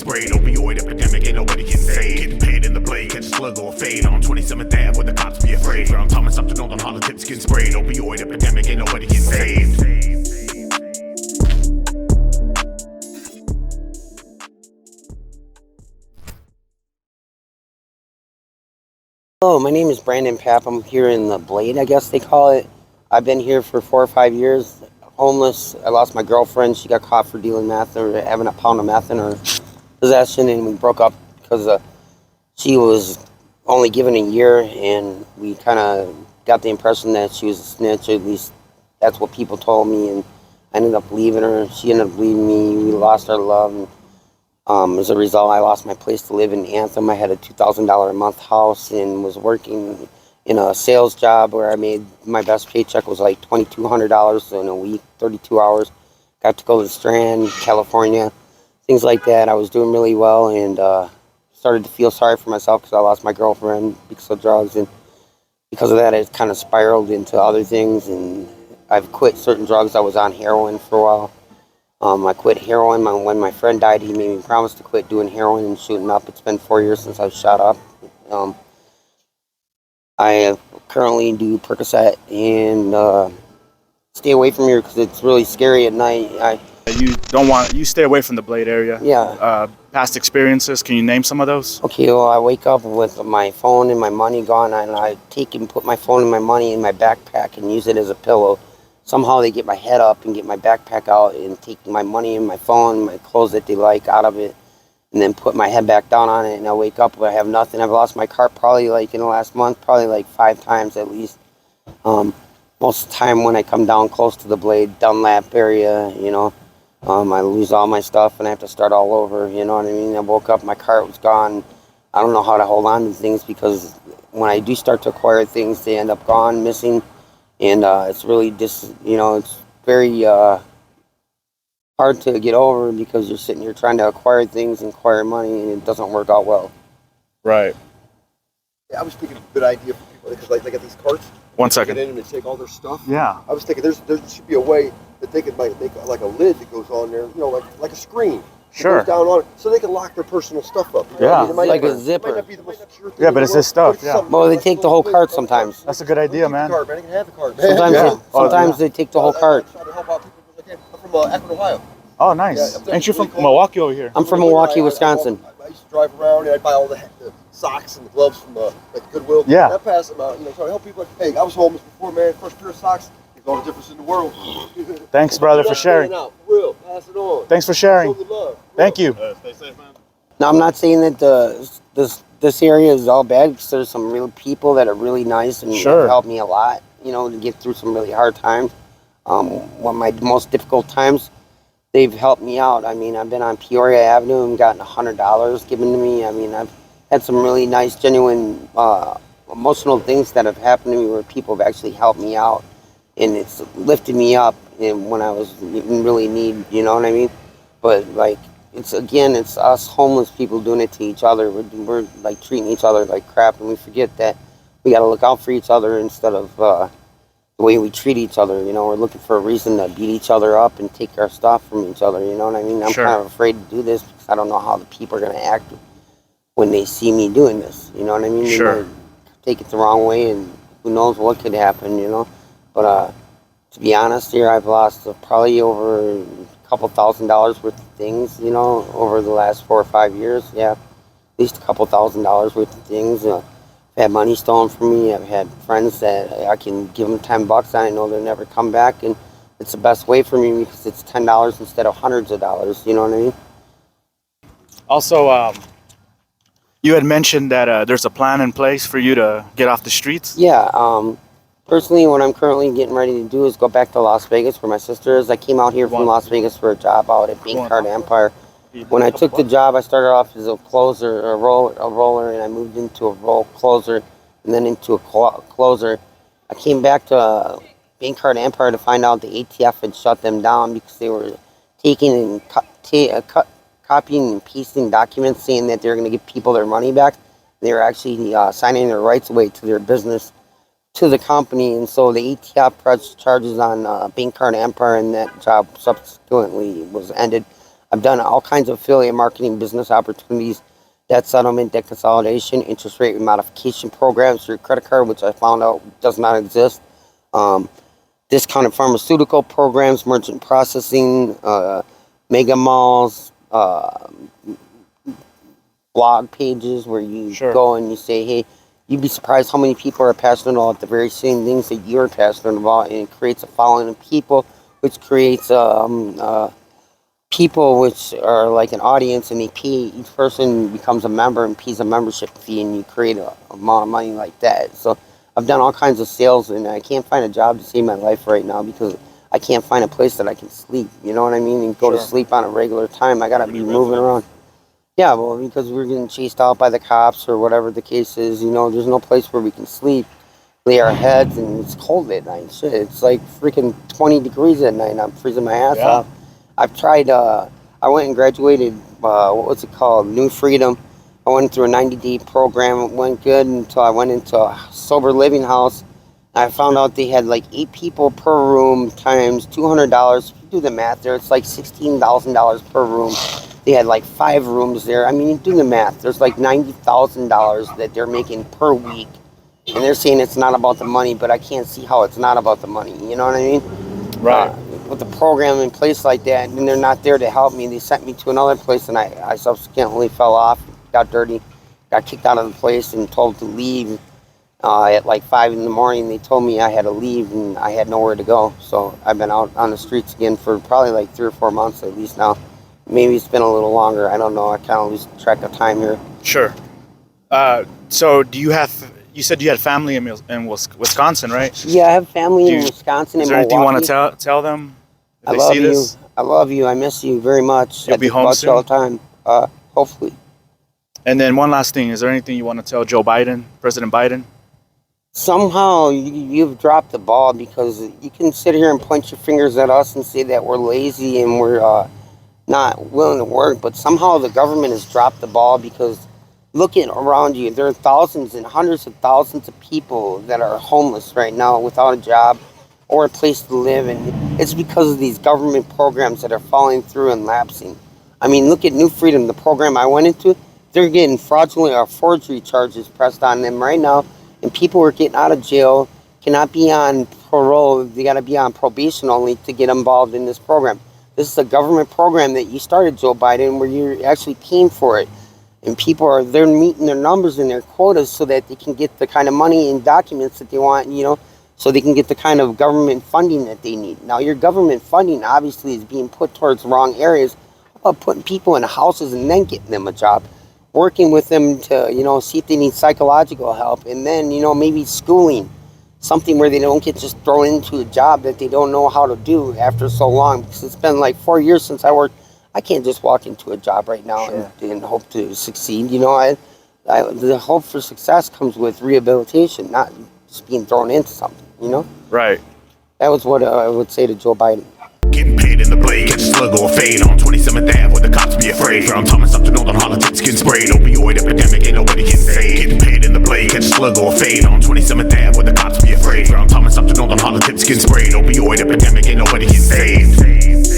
sprayed. Opioid epidemic, ain't nobody can save. Getting paid in the blade, catch a slug or a fade on 27th Ave where the cops be afraid. From Thomas up to Northern Hollow tips getting sprayed. Opioid epidemic, ain't nobody can save. Hello, my name is Brandon Papp. I'm here in the Blade, I guess they call it. I've been here for 4 or 5 years, homeless. I lost my girlfriend. She got caught for dealing meth or having a pound of meth in her possession, and we broke up because she was only given a year, and we kind of got the impression that she was a snitch. At least that's what people told me, and I ended up leaving her. She ended up leaving me. We lost our love, and as a result, I lost my place to live in Anthem. I had a $2,000 a month house and was working in a sales job where I made my best paycheck was like $2,200 in a week, 32 hours. Got to go to the Strand, California, things like that. I was doing really well and started to feel sorry for myself because I lost my girlfriend because of drugs. And because of that, it kind of spiraled into other things. And I've quit certain drugs. I was on heroin for a while. I quit heroin. When my friend died, he made me promise to quit doing heroin and shooting up. It's been 4 years since I've shot up. I currently do Percocet and stay away from here because it's really scary at night. You stay away from the Blade area. Yeah. Past experiences, can you name some of those? Okay, well, I wake up with my phone and my money gone, and I take and put my phone and my money in my backpack and use it as a pillow. Somehow they get my head up and get my backpack out and take my money and my phone, my clothes that they like out of it, and then put my head back down on it, and I wake up and I have nothing. I've lost my cart probably like in the last month, probably like 5 times at least. Most of the time when I come down close to the Blade, Dunlap area, you know, I lose all my stuff and I have to start all over, you know what I mean? I woke up, my cart was gone. I don't know how to hold on to things because when I do start to acquire things, they end up gone, missing. And it's really it's very hard to get over because you're sitting here trying to acquire things and acquire money, and it doesn't work out well. Right. Yeah, I was thinking a good idea for people because like they got these carts. 1 second. Get in and take all their stuff. Yeah. I was thinking there should be a way that they could make like a lid that goes on there, you know, like a screen. Sure. Goes down on it, so they can lock their personal stuff up. You know? Yeah. I mean, it might Like not- a zipper. It might not be the most secure thing Yeah, in but the it's this world, stuff, but yeah. something Well, they like take the whole cart sometimes. That's a good idea, Don't take man. the cart, man. They can have the cart. Sometimes, Yeah. sometimes they take the whole cart. I try to help out people because I can. I'm from Akron, Ohio. Oh, nice. Yeah, Ain't you from really cool. Milwaukee over here? I'm from Milwaukee, Wisconsin. I used to drive around and I'd buy all the socks and the gloves from the Goodwill. Yeah. And I'd pass them out, trying to help people. Like, hey, I was homeless before, man. First pair of socks makes all the difference in the world. Thanks, brother, for sharing. Out, for real. Pass it on. Thanks for sharing. Show the love. Thank you. Stay safe, man. Now, I'm not saying that this area is all bad, because there's some real people that are really nice and Sure. have helped me a lot, to get through some really hard times. One of my most difficult times, they've helped me out. I mean, I've been on Peoria Avenue and gotten $100 given to me. I mean, I've had some really nice, genuine, emotional things that have happened to me where people have actually helped me out, and it's lifted me up when I was in really need, you know what I mean? But, like, it's us homeless people doing it to each other. We're like treating each other like crap, and we forget that we got to look out for each other instead of the way we treat each other. We're looking for a reason to beat each other up and take our stuff from each other. You know what I mean? I'm Sure. kind of afraid to do this because I don't know how the people are going to act when they see me doing this. You know what I mean? Sure. They might take it the wrong way, and who knows what could happen. But to be honest, here I've lost probably over couple $1,000s worth of things, over the last 4 or 5 years. Yeah, at least a couple $1,000s worth of things. I've had money stolen from me. I've had friends that I can give them $10 and I know they'll never come back, and it's the best way for me because it's $10 instead of hundreds of dollars. You know what I mean? Also, you had mentioned that there's a plan in place for you to get off the streets. Yeah. Personally, what I'm currently getting ready to do is go back to Las Vegas where my sister is. I came out here from Las Vegas for a job out at Bank Card Empire. When I took the job, I started off as a closer, a roller, and I moved into a roll closer, and then into a closer. I came back to Bank Card Empire to find out the ATF had shut them down because they were taking and copying and pasting documents saying that they're going to give people their money back. They were actually signing their rights away to their business, to the company, and so the ATF pressed charges on Bank Card Empire, and that job subsequently was ended. I've done all kinds of affiliate marketing, business opportunities, debt settlement, debt consolidation, interest rate modification programs for your credit card, which I found out does not exist. Discounted pharmaceutical programs, merchant processing, mega malls, blog pages where you Sure. go and you say, hey, you'd be surprised how many people are passionate about the very same things that you're passionate about, and it creates a following of people, which creates people which are like an audience, and they pay, each person becomes a member and pays a membership fee, and you create a amount of money like that. So I've done all kinds of sales, and I can't find a job to save my life right now because I can't find a place that I can sleep, you know what I mean, and go to Sure. sleep on a regular time. I gotta be moving around. Yeah, well, because we're getting chased out by the cops or whatever the case is, there's no place where we can sleep, lay our heads, and it's cold at night. Shit, it's like freaking 20 degrees at night, and I'm freezing my ass off. I've tried, I went and graduated, what was it called, New Freedom. I went through a 90-day program. It went good until I went into a sober living house. I found out they had like 8 people per room times $200. If you do the math there, it's like $16,000 per room. They had like 5 rooms there. I mean, you do the math. There's like $90,000 that they're making per week. And they're saying it's not about the money, but I can't see how it's not about the money. You know what I mean? Right. With the program in place like that, and they're not there to help me. They sent me to another place, and I subsequently fell off, got dirty, got kicked out of the place, and told to leave. At like 5 in the morning, they told me I had to leave, and I had nowhere to go. So I've been out on the streets again for probably like 3 or 4 months at least now. Maybe it's been a little longer. I don't know. I kind of lose track of time here. Sure. So you said you had family in Wisconsin, right? Yeah, I have family in Wisconsin Is and there anything you want Milwaukee. to tell them if I they love see you. this? I love you. I miss you very much. You'll I be think home about you all soon? the time. Hopefully. And then one last thing. Is there anything you want to tell Joe Biden, President Biden? Somehow you've dropped the ball, because you can sit here and point your fingers at us and say that we're lazy and we're not willing to work, but somehow the government has dropped the ball, because looking around you, there are thousands and hundreds of thousands of people that are homeless right now without a job or a place to live, and it's because of these government programs that are falling through and lapsing. I mean, look at New Freedom, the program I went into. They're getting fraudulent or forgery charges pressed on them right now, and people are getting out of jail, cannot be on parole. They got to be on probation only to get involved in this program. This is a government program that you started, Joe Biden, where you're actually paying for it. And they're meeting their numbers and their quotas so that they can get the kind of money and documents that they want, so they can get the kind of government funding that they need. Now, your government funding obviously is being put towards the wrong areas. How about putting people in houses and then getting them a job? Working with them to, see if they need psychological help, and then, maybe schooling. Something where they don't get just thrown into a job that they don't know how to do after so long. Because it's been like 4 years since I worked. I can't just walk into a job right now and hope to succeed. The hope for success comes with rehabilitation, not just being thrown into something, Right. That was what I would say to Joe Biden. Getting paid in the blade, catch a slug or a fade on 27th Ave where the cops be afraid. From Thomas up to Northern politics, getting sprayed. Opioid epidemic, ain't nobody getting saved. Getting paid in the blade, catch a slug or a fade on 27th Ave where the cops be afraid. From Thomas up to Northern politics, getting sprayed. Opioid epidemic, ain't nobody getting saved.